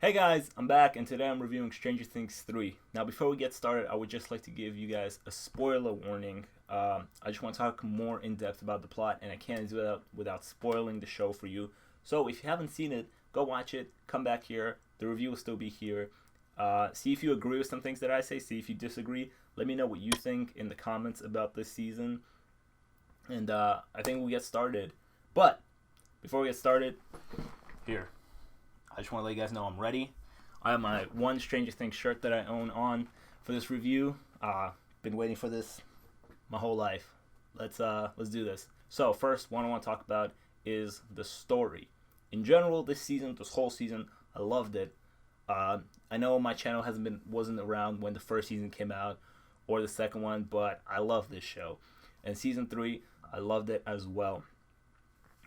Hey guys, I'm back and today I'm reviewing Stranger Things 3. Now before we get started, I would just like to give you guys a spoiler warning. I just want to talk more in depth about the plot and I can't do that without spoiling the show for you. So if you haven't seen it, go watch it, come back here, the review will still be here. See if you agree with some things that I say, see if you disagree. Let me know what you think in the comments about this season. And I think we'll get started. But before we get started, here. I just want to let you guys know I'm ready. I have my one Stranger Things shirt that I own on for this review. Been waiting for this my whole life. Let's do this. So first, what I want to talk about is the story. In general, this whole season, I loved it. I know my channel wasn't around when the first season came out or the second one, but I love this show. And season 3, I loved it as well.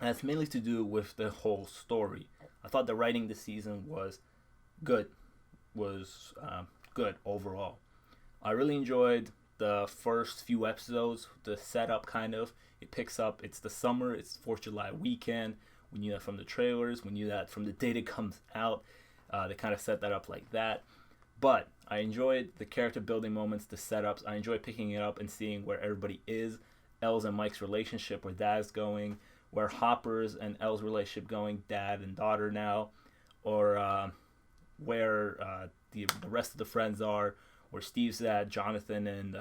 And it's mainly to do with the whole story. I thought the writing this season was good, good overall. I really enjoyed the first few episodes, the setup kind of. It picks up, it's the summer, it's 4th of July weekend. We knew that from the trailers, we knew that from the date it comes out. They kind of set that up like that. But I enjoyed the character building moments, the setups. I enjoyed picking it up and seeing where everybody is. Elle's and Mike's relationship, where Dad's going, where Hopper's and Elle's relationship going, dad and daughter now, or where the rest of the friends are, where Steve's at, Jonathan and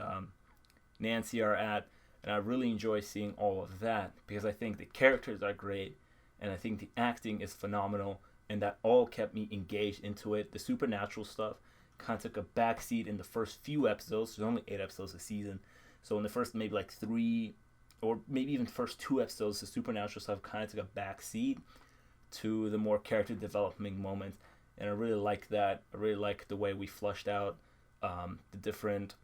Nancy are at, and I really enjoy seeing all of that because I think the characters are great, and I think the acting is phenomenal, and that all kept me engaged into it. The supernatural stuff kind of took a backseat in the first few episodes. There's only 8 episodes a season, so in the first maybe like 3 or maybe even first 2 episodes, the supernatural stuff kind of took a backseat to the more character development moments, and I really like that. I really like the way we flushed out the different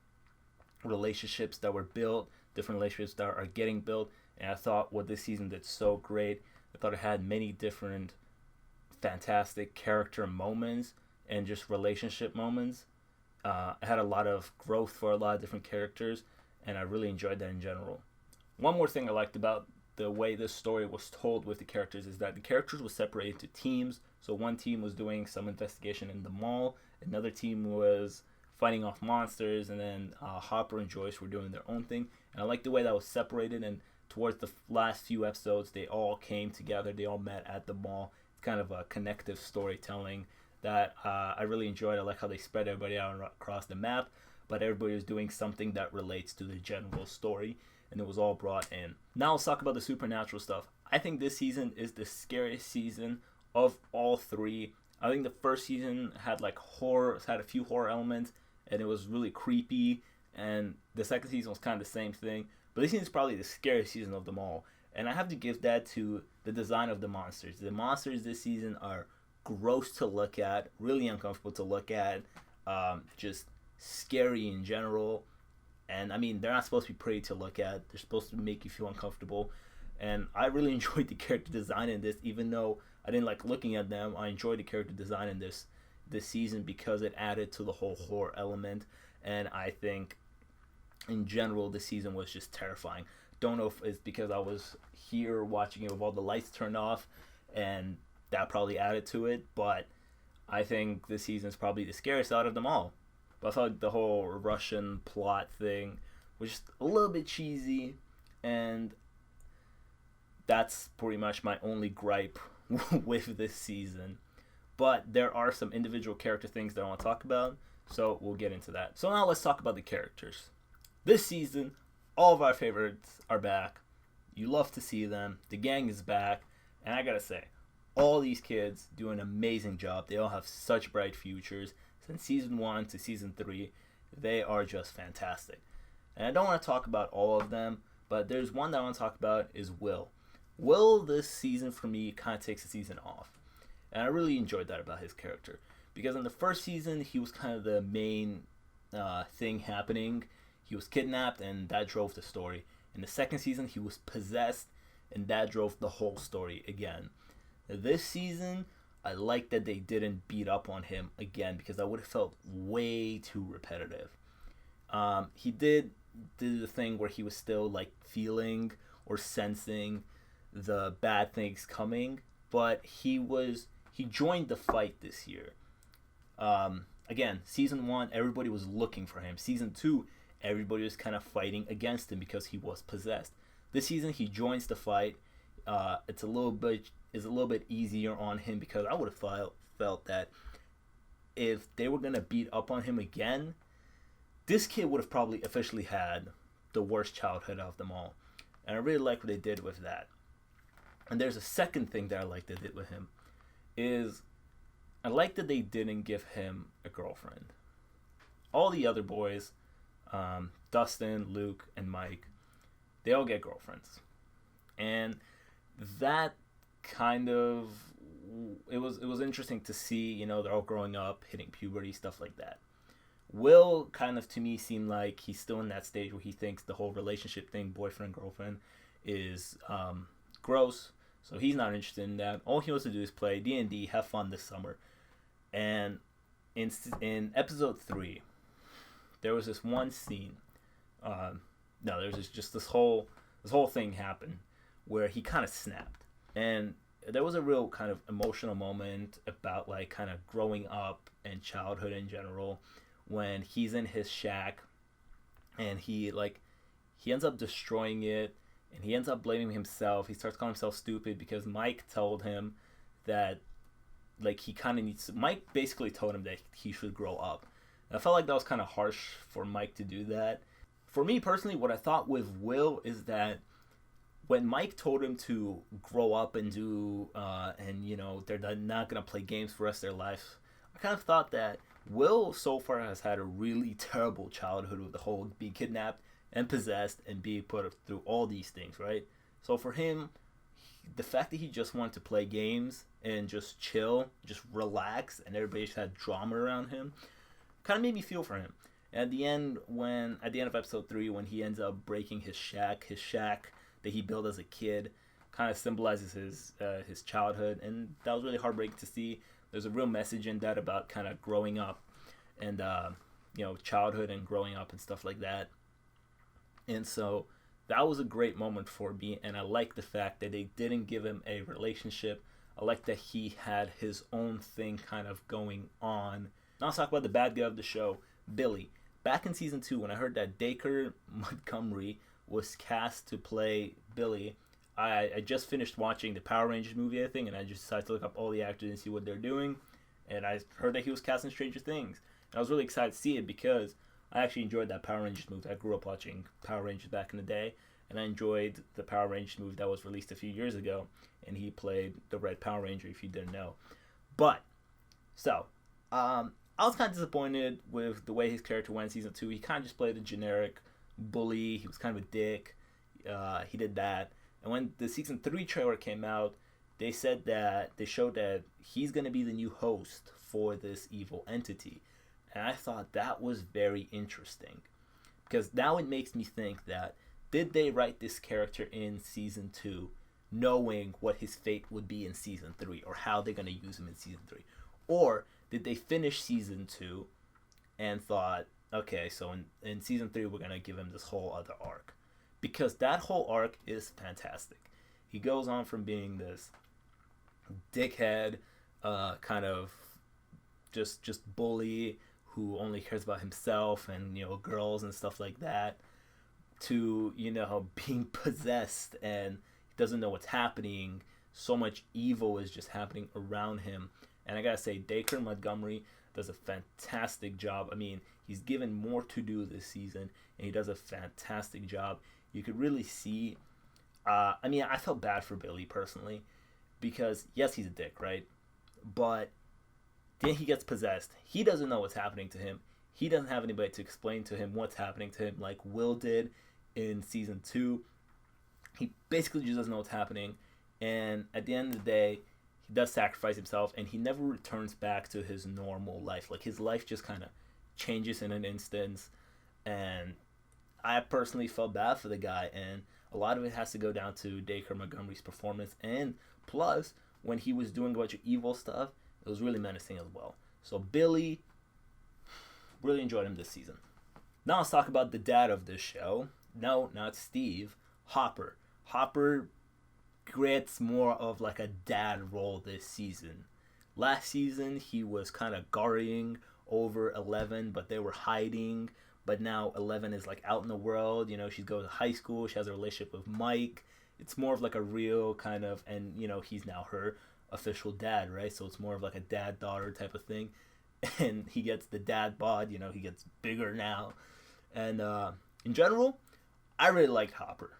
relationships that were built, different relationships that are getting built, and I thought what this season did so great. I thought it had many different fantastic character moments and just relationship moments. It had a lot of growth for a lot of different characters, and I really enjoyed that in general. One more thing I liked about the way this story was told with the characters is that the characters were separated into teams. So one team was doing some investigation in the mall, another team was fighting off monsters, and then Hopper and Joyce were doing their own thing. And I liked the way that was separated, and towards the last few episodes, they all came together, they all met at the mall. It's kind of a connective storytelling that I really enjoyed. I like how they spread everybody out across the map, but everybody was doing something that relates to the general story, and it was all brought in. Now let's talk about the supernatural stuff. I think this season is the scariest season of all 3. I think the first season had had a few horror elements, and it was really creepy, and the second season was kind of the same thing. But this season is probably the scariest season of them all, and I have to give that to the design of the monsters. The monsters this season are gross to look at, really uncomfortable to look at, just scary in general. And I mean, they're not supposed to be pretty to look at. They're supposed to make you feel uncomfortable. And I really enjoyed the character design in this, even though I didn't like looking at them. I enjoyed the character design in this season because it added to the whole horror element. And I think, in general, this season was just terrifying. Don't know if it's because I was here watching it with all the lights turned off, and that probably added to it. But I think this season is probably the scariest out of them all. But I felt like the whole Russian plot thing was just a little bit cheesy, and that's pretty much my only gripe with this season. But there are some individual character things that I want to talk about, so we'll get into that. So now let's talk about the characters. This season, all of our favorites are back. You love to see them. The gang is back, and I gotta say, all these kids do an amazing job. They all have such bright futures. Since season 1 to season 3, they are just fantastic. And I don't want to talk about all of them, but there's one that I want to talk about is Will. Will this season for me kind of takes the season off. And I really enjoyed that about his character. Because in the first season, he was kind of the main thing happening. He was kidnapped, and that drove the story. In the second season, he was possessed, and that drove the whole story again. This season, I like that they didn't beat up on him again because that would have felt way too repetitive. He did do the thing where he was still like feeling or sensing the bad things coming, but he joined the fight this year. Again, season 1, everybody was looking for him. Season 2, everybody was kind of fighting against him because he was possessed. This season, he joins the fight. It's a little bit easier on him because I would have felt that if they were gonna beat up on him again, this kid would have probably officially had the worst childhood of them all. And I really like what they did with that. And there's a second thing that I like they did with him is I like that they didn't give him a girlfriend. All the other boys, Dustin, Luke, and Mike, they all get girlfriends. And that kind of it was interesting to see, they're all growing up, hitting puberty, stuff like that. Will kind of to me seemed like he's still in that stage where he thinks the whole relationship thing, boyfriend, girlfriend, is gross. So he's not interested in that. All he wants to do is play D&D, have fun this summer. And in episode 3, there was this one scene. There was just this whole thing happened where he kind of snapped, and there was a real kind of emotional moment about like kind of growing up and childhood in general when he's in his shack and he ends up destroying it and he ends up blaming himself. He starts calling himself stupid because Mike told him that Mike basically told him that he should grow up. And I felt like that was kind of harsh for Mike to do that. For me personally, what I thought with Will is that when Mike told him to grow up and they're not going to play games for the rest of their life, I kind of thought that Will so far has had a really terrible childhood with the whole being kidnapped and possessed and being put through all these things, right? So for him, the fact that he just wanted to play games and just chill, just relax, and everybody just had drama around him, kind of made me feel for him. And at the end of episode 3, when he ends up breaking his shack that he built as a kid, kind of symbolizes his childhood, and that was really heartbreaking to see. There's a real message in that about kind of growing up and childhood and growing up and stuff like that. And so that was a great moment for me, and I like the fact that they didn't give him a relationship. I like that he had his own thing kind of going on. Now let's talk about the bad guy of the show, Billy. Back in season 2, when I heard that Dacre Montgomery was cast to play Billy, I just finished watching the Power Rangers movie, I think, and I just decided to look up all the actors and see what they're doing. And I heard that he was cast in Stranger Things. And I was really excited to see it because I actually enjoyed that Power Rangers movie. I grew up watching Power Rangers back in the day, and I enjoyed the Power Rangers movie that was released a few years ago, and he played the Red Power Ranger, if you didn't know. I was kind of disappointed with the way his character went in season 2. He kind of just played a generic bully. He was kind of a dick. He did that. And when the season 3 trailer came out, they showed that he's going to be the new host for this evil entity. And I thought that was very interesting. Because now it makes me think that, did they write this character in season 2 knowing what his fate would be in season 3, or how they're going to use him in season 3? Or did they finish season 2 and thought, okay, so in season 3 we're going to give him this whole other arc? Because that whole arc is fantastic. He goes on from being this dickhead, kind of just bully who only cares about himself and girls and stuff like that, to being possessed and he doesn't know what's happening. So much evil is just happening around him. And I gotta say, Dacre Montgomery does a fantastic job. I mean, he's given more to do this season, and he does a fantastic job. You could really see. I felt bad for Billy personally, because yes, he's a dick, right? But then he gets possessed. He doesn't know what's happening to him. He doesn't have anybody to explain to him what's happening to him, like Will did in season 2. He basically just doesn't know what's happening, and at the end of the day, he does sacrifice himself, and he never returns back to his normal life. Like, his life just kind of changes in an instance, and I personally felt bad for the guy, and a lot of it has to go down to Dacre Montgomery's performance, and plus, when he was doing a bunch of evil stuff, it was really menacing as well. So Billy, really enjoyed him this season. Now let's talk about the dad of this show. No, not Steve. Hopper. Hopper gets more of like a dad role this season. Last season, he was kind of guarding over 11, but they were hiding. But now 11 is like out in the world. She goes to high school. She has a relationship with Mike. It's more of like a real kind of, and he's now her official dad, right? So it's more of like a dad-daughter type of thing. And he gets the dad bod. He gets bigger now. And in general, I really liked Hopper.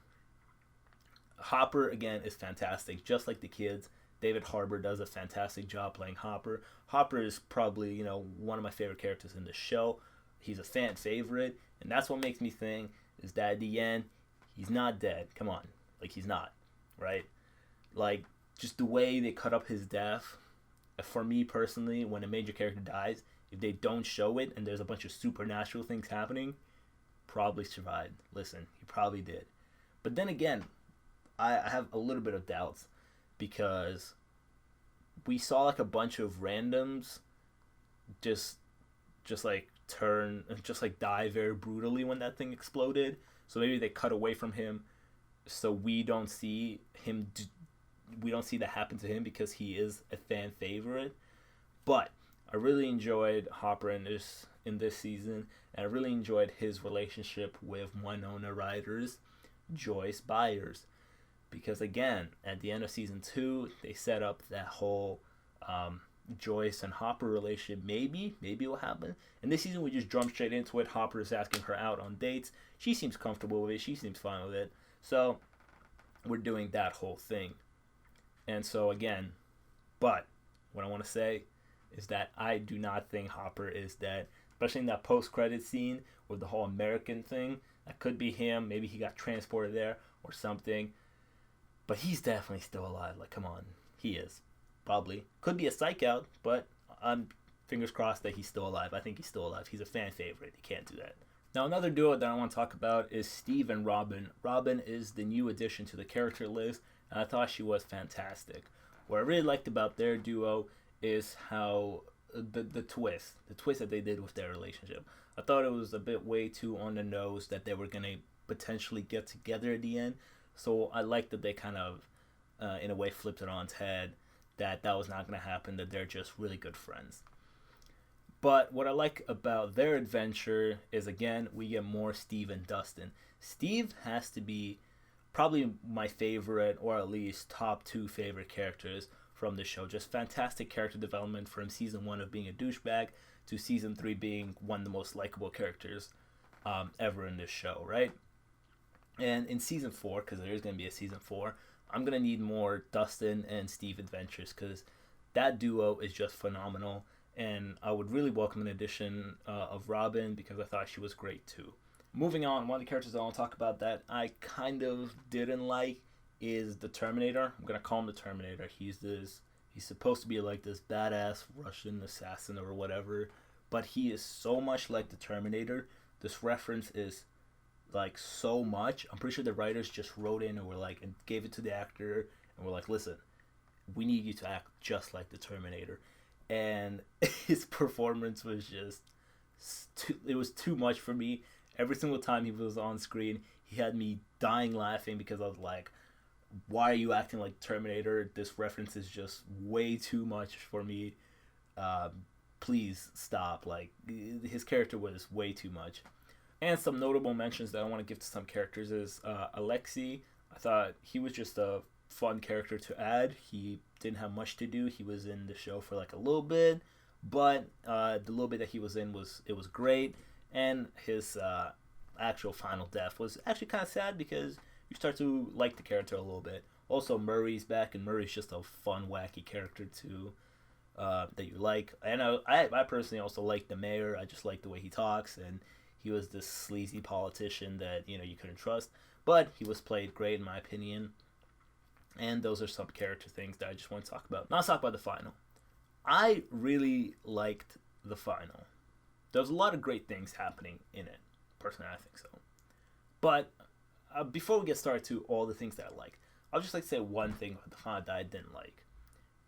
Hopper, again, is fantastic. Just like the kids, David Harbour does a fantastic job playing Hopper. Hopper is probably, one of my favorite characters in the show. He's a fan favorite. And that's what makes me think is that at the end, he's not dead. Come on. Like, he's not. Right? Like, just the way they cut up his death. For me personally, when a major character dies, if they don't show it and there's a bunch of supernatural things happening, probably survived. Listen, he probably did. But then again, I have a little bit of doubts because we saw like a bunch of randoms just die very brutally when that thing exploded. So maybe they cut away from him so we don't see that happen to him because he is a fan favorite. But I really enjoyed Hopper in this season, and I really enjoyed his relationship with Winona Ryder's Joyce Byers. Because again, at the end of season 2, they set up that whole Joyce and Hopper relationship. Maybe it will happen. And this season we just jump straight into it. Hopper is asking her out on dates. She seems comfortable with it. She seems fine with it. So we're doing that whole thing. And so again, but what I want to say is that I do not think Hopper is dead. Especially in that post-credit scene with the whole American thing. That could be him. Maybe he got transported there or something. But he's definitely still alive. Like, come on. He is. Probably. Could be a psych out, but I'm fingers crossed that he's still alive. I think he's still alive. He's a fan favorite. He can't do that. Now, another duo that I want to talk about is Steve and Robin. Robin is the new addition to the character list, and I thought she was fantastic. What I really liked about their duo is how the twist that they did with their relationship. I thought it was a bit way too on the nose that they were going to potentially get together at the end. So I like that they kind of, in a way, flipped it on its head, that was not going to happen, that they're just really good friends. But what I like about their adventure is, again, we get more Steve and Dustin. Steve has to be probably my favorite, or at least top 2 favorite characters from the show. Just fantastic character development from season 1 of being a douchebag to season 3 being one of the most likable characters ever in this show, right? And in season 4, because there is going to be a season 4, I'm going to need more Dustin and Steve adventures because that duo is just phenomenal. And I would really welcome an addition of Robin because I thought she was great too. Moving on, one of the characters I want to talk about that I kind of didn't like is the Terminator. I'm going to call him the Terminator. He's supposed to be like this badass Russian assassin or whatever, but he is so much like the Terminator. This reference is like so much. I'm pretty sure the writers just wrote in and gave it to the actor and were like, listen, we need you to act just like the Terminator. And his performance was just it was too much for me. Every single time he was on screen, he had me dying laughing because I was like, why are you acting like Terminator? This reference is just way too much for me. Please stop. Like, his character was way too much. And some notable mentions that I want to give to some characters is Alexei. I thought he was just a fun character to add. He didn't have much to do. He was in the show for like a little bit, but the little bit that he was in was great. And his actual final death was actually kind of sad because you start to like the character a little bit. Also, Murray's back, and Murray's just a fun, wacky character too that you like. And I personally also like the mayor. I just like the way he talks, and he was this sleazy politician that you couldn't trust, but he was played great in my opinion. And those are some character things that I just want to talk about. Now let's talk about the final. I really liked the final. There was a lot of great things happening in it. Personally, I think so. But before we get started to all the things that I liked, I'll just like to say one thing about the final that I didn't like.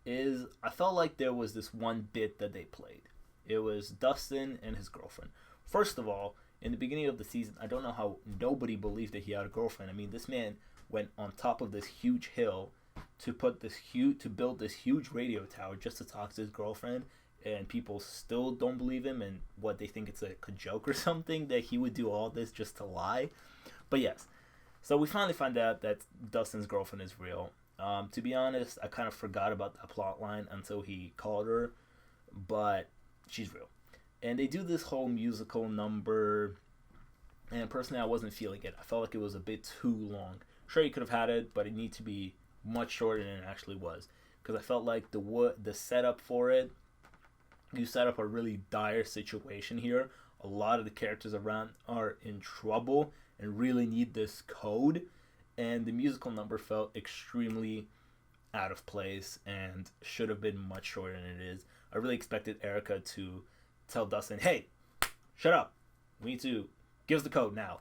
Is I felt like there was this one bit that they played. It was Dustin and his girlfriend. First of all, in the beginning of the season, I don't know how nobody believed that he had a girlfriend. I mean, this man went on top of this huge hill to build this huge radio tower just to talk to his girlfriend, and people still don't believe him and what they think it's like a joke or something that he would do all this just to lie. But yes, so we finally find out that Dustin's girlfriend is real. To be honest, I kind of forgot about that plot line until he called her, but she's real. And they do this whole musical number, and personally, I wasn't feeling it. I felt like it was a bit too long. Sure, you could have had it, but it needed to be much shorter than it actually was. Because I felt like the setup for it, you set up a really dire situation here. A lot of the characters around are in trouble and really need this code. And the musical number felt extremely out of place and should have been much shorter than it is. I really expected Erica to tell Dustin, hey, shut up. We need to give us the code now.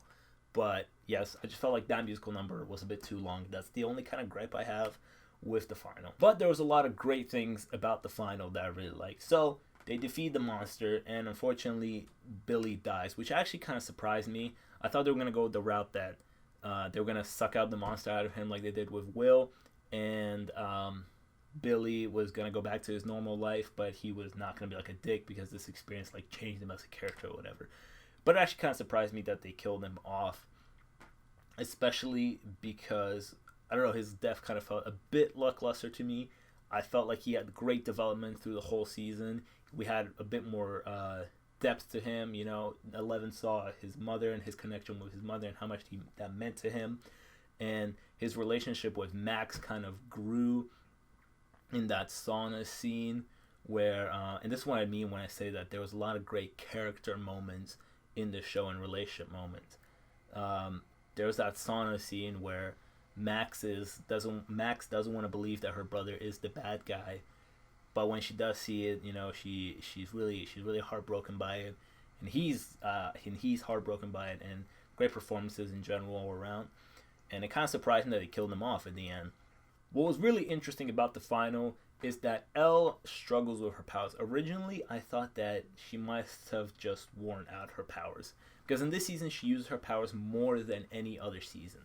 But yes, I just felt like that musical number was a bit too long. That's the only kind of gripe I have with the final. But there was a lot of great things about the final that I really liked. So they defeat the monster, and unfortunately, Billy dies, which actually kind of surprised me. I thought they were going to go the route that they were going to suck out the monster out of him like they did with Will, and Billy was going to go back to his normal life, but he was not going to be like a dick because this experience like changed him as a character or whatever. But it actually kind of surprised me that they killed him off, especially because, I don't know, his death kind of felt a bit lackluster to me. I felt like he had great development through the whole season. We had a bit more depth to him. You know, 11 saw his mother and his connection with his mother and how much that meant to him. And his relationship with Max kind of grew in that sauna scene where, and this is what I mean when I say that there was a lot of great character moments in the show and relationship moments. There was that sauna scene where Max doesn't want to believe that her brother is the bad guy, but when she does see it, you know, she's really heartbroken by it, and he's heartbroken by it, and great performances in general all around. And it kind of surprised me that they killed him off in the end. What was really interesting about the final is that Elle struggles with her powers. Originally, I thought that she must have just worn out her powers, because in this season she used her powers more than any other season.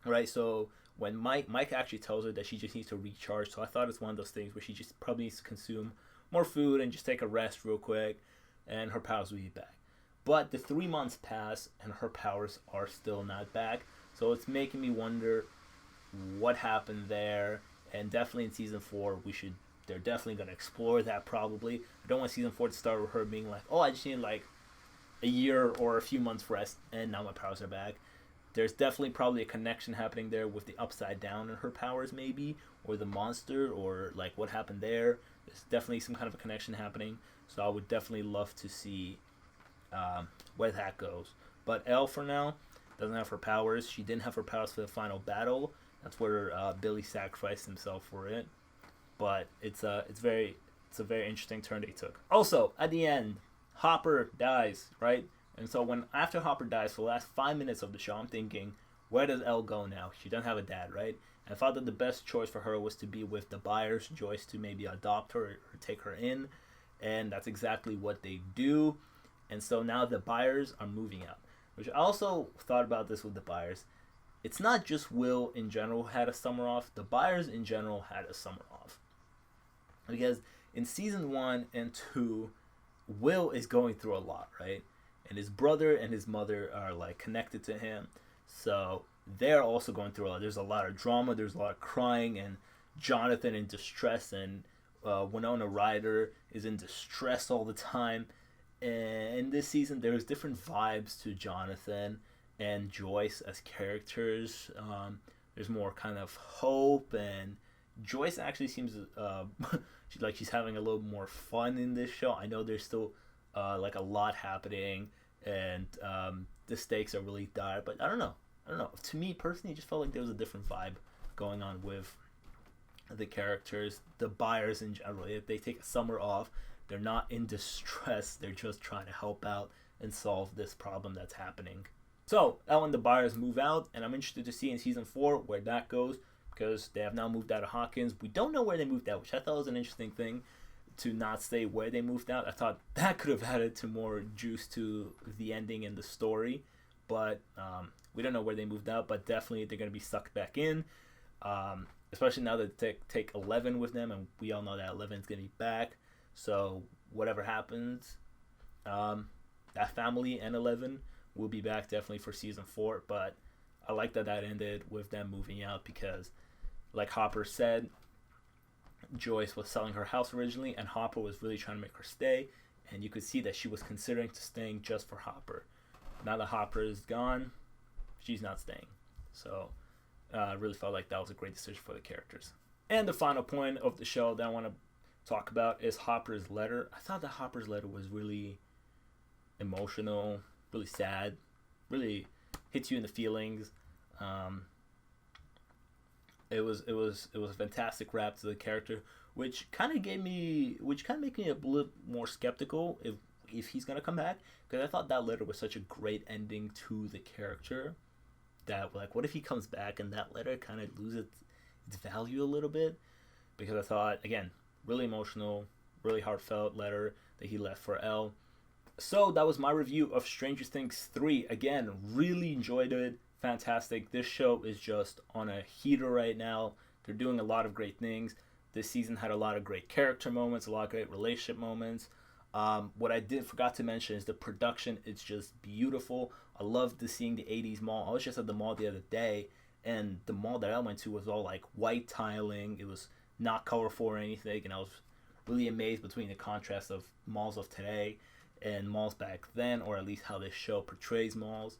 Right, so when Mike actually tells her that she just needs to recharge, so I thought it's one of those things where she just probably needs to consume more food and just take a rest real quick, and her powers will be back. But the 3 months pass, and her powers are still not back, so it's making me wonder what happened there. And definitely in season 4, they're definitely going to explore that probably. I don't want season 4 to start with her being like, oh, I just need like a year or a few months rest, and now my powers are back. There's definitely probably a connection happening there with the Upside Down and her powers maybe, or the monster, or like what happened there. There's definitely some kind of a connection happening, so I would definitely love to see where that goes. But Elle for now doesn't have her powers. She didn't have her powers for the final battle. That's where Billy sacrificed himself for it. But it's a very interesting turn they took. Also, at the end, Hopper dies, right? And so after Hopper dies, for the last 5 minutes of the show, I'm thinking, where does Elle go now? She doesn't have a dad, right? And I thought that the best choice for her was to be with the Byers, Joyce, to maybe adopt her or take her in. And that's exactly what they do. And so now the Byers are moving out. Which I also thought about this with the Byers. It's not just Will in general had a summer off. The Byers in general had a summer off. Because in season 1 and 2, Will is going through a lot, right? And his brother and his mother are like connected to him, so they're also going through a lot. There's a lot of drama, there's a lot of crying, and Jonathan in distress, and Winona Ryder is in distress all the time. And in this season, there's different vibes to Jonathan and Joyce as characters. There's more kind of hope, and Joyce actually seems she's having a little more fun in this show. I know there's still like a lot happening, and the stakes are really dire, but I don't know. To me personally, it just felt like there was a different vibe going on with the characters, the Byers in general. If they take a summer off, they're not in distress. They're just trying to help out and solve this problem that's happening. So Elle and the Byers move out, and I'm interested to see in season 4 where that goes, because they have now moved out of Hawkins. We don't know where they moved out, which I thought was an interesting thing, to not say where they moved out. I thought that could have added to more juice to the ending and the story, but we don't know where they moved out, but definitely they're going to be sucked back in. Especially now that they take 11 with them, and we all know that 11 is going to be back. So whatever happens, that family and 11 will be back definitely for season 4. But I like that ended with them moving out because, like Hopper said, Joyce was selling her house originally, and Hopper was really trying to make her stay. And you could see that she was considering to staying just for Hopper. Now that Hopper is gone, she's not staying. So I really felt like that was a great decision for the characters. And the final point of the show that I want to talk about is Hopper's letter. I thought that Hopper's letter was really emotional, really sad, really hits you in the feelings. It was a fantastic wrap to the character, which kind of made me a little more skeptical if he's gonna come back, because I thought that letter was such a great ending to the character that, like, what if he comes back and that letter kind of loses its value a little bit? Because I thought, again, really emotional, really heartfelt letter that he left for Elle. So that was my review of Stranger Things 3. Again, really enjoyed it. Fantastic. This show is just on a heater right now. They're doing a lot of great things. This season had a lot of great character moments, a lot of great relationship moments. What I forgot to mention is the production. It's just beautiful. I loved seeing the 80s mall. I was just at the mall the other day, and the mall that I went to was all like white tiling. It was not colorful or anything, and I was really amazed between the contrast of malls of today and malls back then, or at least how this show portrays malls.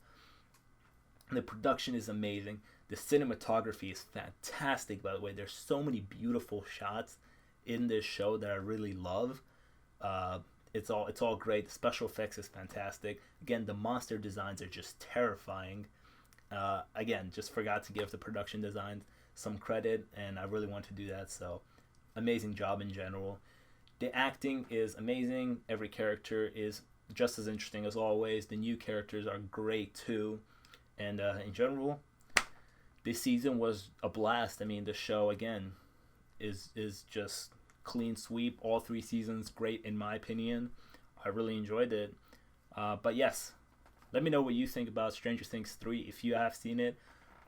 The production is amazing. The cinematography is fantastic, by the way. There's so many beautiful shots in this show that I really love. It's all great. The special effects is fantastic. Again, the monster designs are just terrifying. Again, just forgot to give the production design some credit, and I really want to do that. So, amazing job in general. The acting is amazing. Every character is just as interesting as always. The new characters are great too. And in general, this season was a blast. I mean, the show, again, is just clean sweep. All 3 seasons, great in my opinion. I really enjoyed it. But yes, let me know what you think about Stranger Things 3 if you have seen it.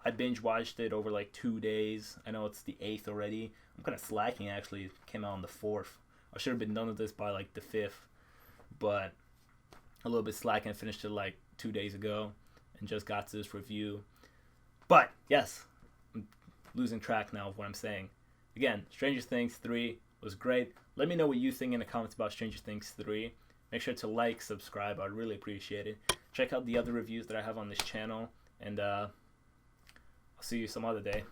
I binge watched it over like 2 days. I know it's the 8th already. I'm kind of slacking, actually. It came out on the 4th. I should have been done with this by like the 5th. But a little bit slacking. I finished it like 2 days ago and just got to this review. But yes, I'm losing track now of what I'm saying. Again, Stranger Things 3 was great. Let me know what you think in the comments about Stranger Things 3. Make sure to like, subscribe. I'd really appreciate it. Check out the other reviews that I have on this channel. And I'll see you some other day.